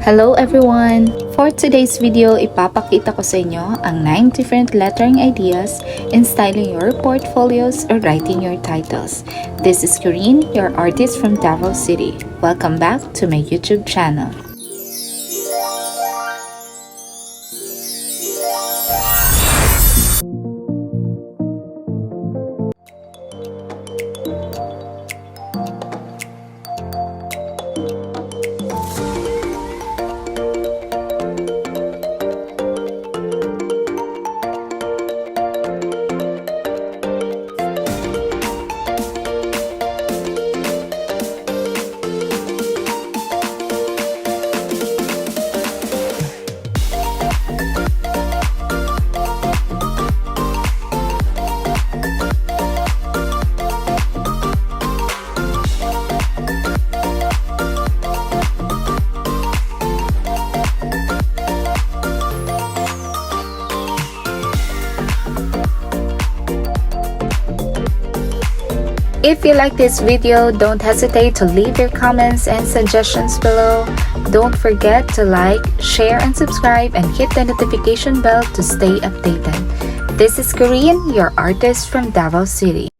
Hello everyone! For today's video, ipapakita ko sa inyo ang 9 different lettering ideas in styling your portfolios or writing your titles. This is Corinne, your artist from Davao City. Welcome back to my YouTube channel. If you like this video, don't hesitate to leave your comments and suggestions below. Don't forget to like, share, and subscribe and hit the notification bell to stay updated. This is Corinne, your artist from Davao City.